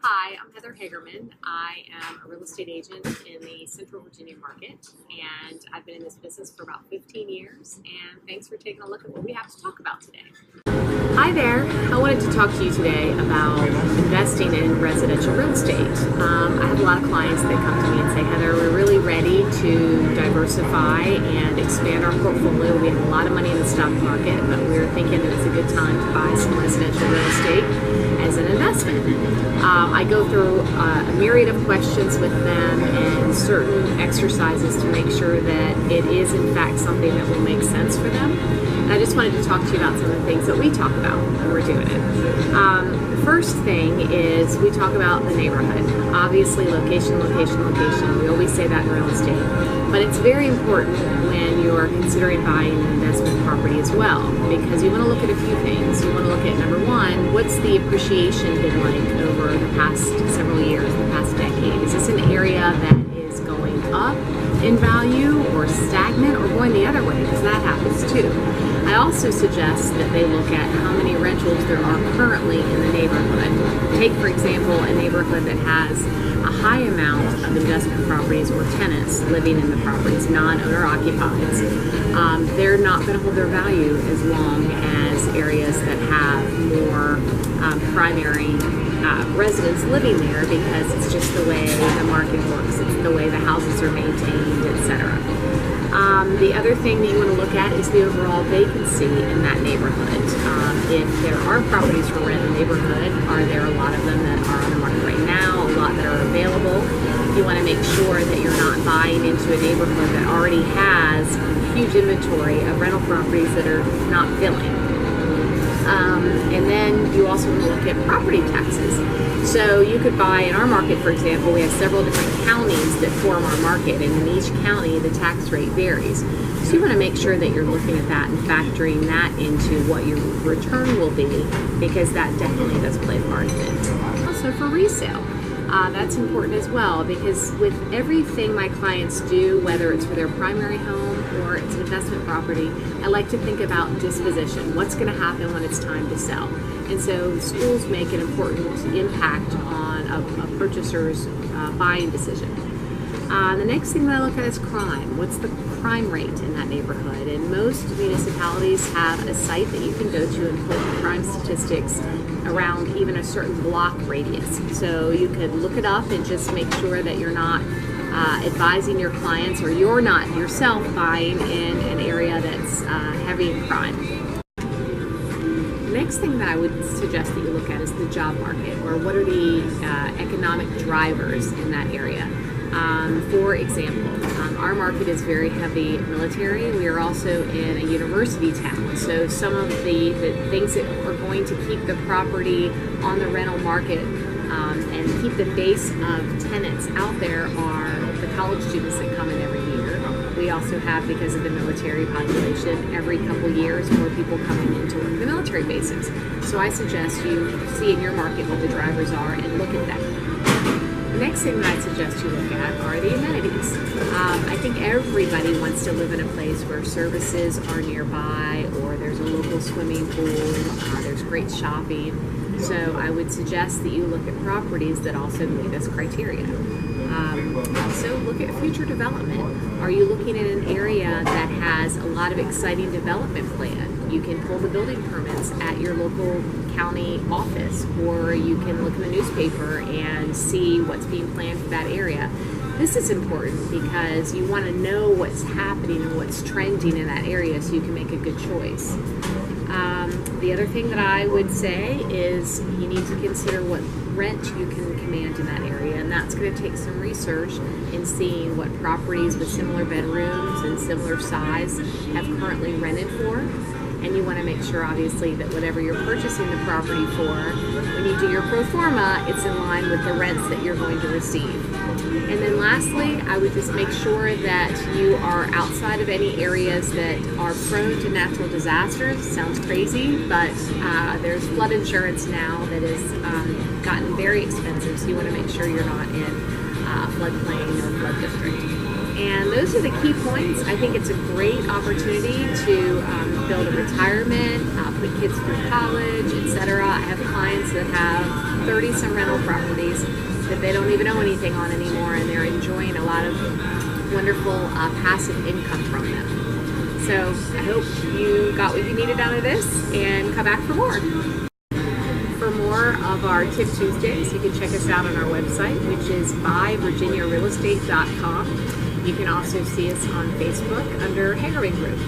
Hi, I'm Heather Hagerman. I am a real estate agent in the Central Virginia market, and I've been in this business for about 15 years, and thanks for taking a look at what we have to talk about today. Hi there. I wanted to talk to you today about investing in residential real estate. I have a lot of clients that come to me and say, Heather, we're really ready to diversify and expand our portfolio. We have a lot of money in the stock market, but we're thinking that it's a good time to buy some residential real estate as an investment. I go through a myriad of questions with them and certain exercises to make sure that it is in fact something that will make sense for them. And I just wanted to talk to you about some of the things that we talk about when we're doing it. The first thing is we talk about the neighborhood. Obviously, location, location, location. We always say that in real estate. But it's very important when you're considering buying an investment property as well, because you want to look at a few things. You want to look at, number one, what's the appreciation been like over the past several years, the past decade? Is this an area that is going up in value or stagnant or going the other way? Because that happens too. I also suggest that they look at how many rentals there are currently in the neighborhood. Take, for example, a neighborhood that has a high amount of investment properties or tenants living in the properties, non-owner occupieds. They're not going to hold their value as long as areas that have more primary residents living there, because it's just the way the market works. It's the way the houses are maintained, etc. The other thing that you want to look at is the overall vacancy in that neighborhood. If there are properties for rent in the neighborhood, are there a lot of them that are on the market right now, a lot that are available? You want to make sure that you're not buying into a neighborhood that already has a huge inventory of rental properties that are not filling. And then you also want to look at property taxes. So you could buy, in our market, for example, we have several different counties that form our market, and in each county the tax rate varies. So you want to make sure that you're looking at that and factoring that into what your return will be, because that definitely does play a part in it. Also for resale. That's important as well, because with everything my clients do, whether it's for their primary home or it's an investment property, I like to think about disposition. What's going to happen when it's time to sell? And so schools make an important impact on a purchaser's buying decision. The next thing that I look at is crime. What's the crime rate in that neighborhood? And most municipalities have a site that you can go to and put crime statistics around even a certain block radius. So you could look it up and just make sure that you're not advising your clients, or you're not yourself buying in an area that's heavy in crime. The next thing that I would suggest that you look at is the job market, or what are the economic drivers in that area. For example, our market is very heavy military. We are also in a university town, so some of the things that are going to keep the property on the rental market and keep the base of tenants out there are the college students that come in every year. We also have, because of the military population, every couple years more people coming in to work the military bases. So I suggest you see in your market what the drivers are and look at that. The next thing that I suggest you look at are the amenities. I think everybody wants to live in a place where services are nearby, or there's a local swimming pool, there's great shopping. So I would suggest that you look at properties that also meet this criteria. Also look at future development. Are you looking at an area that has a lot of exciting development plan? You can pull the building permits at your local county office, or you can look in the newspaper and see what's being planned for that area. This is important because you want to know what's happening and what's trending in that area so you can make a good choice. The other thing that I would say is you need to consider what rent you can command in that area, and that's going to take some research in seeing what properties with similar bedrooms and similar size have currently rented for. And you want to make sure, obviously, that whatever you're purchasing the property for, when you do your pro forma, it's in line with the rents that you're going to receive. And then lastly, I would just make sure that you are outside of any areas that are prone to natural disasters. Sounds crazy, but there's flood insurance now that has gotten very expensive, so you want to make sure you're not in floodplain or flood district. And those are the key points. I think it's a great opportunity to build a retirement, put kids through college, etc. I have clients that have 30 some rental properties that they don't even owe anything on anymore, and they're enjoying a lot of wonderful passive income from them. So I hope you got what you needed out of this, and come back for more. For more of our Tip Tuesdays, you can check us out on our website, which is buyvirginiarealestate.com. You can also see us on Facebook under Herring Group.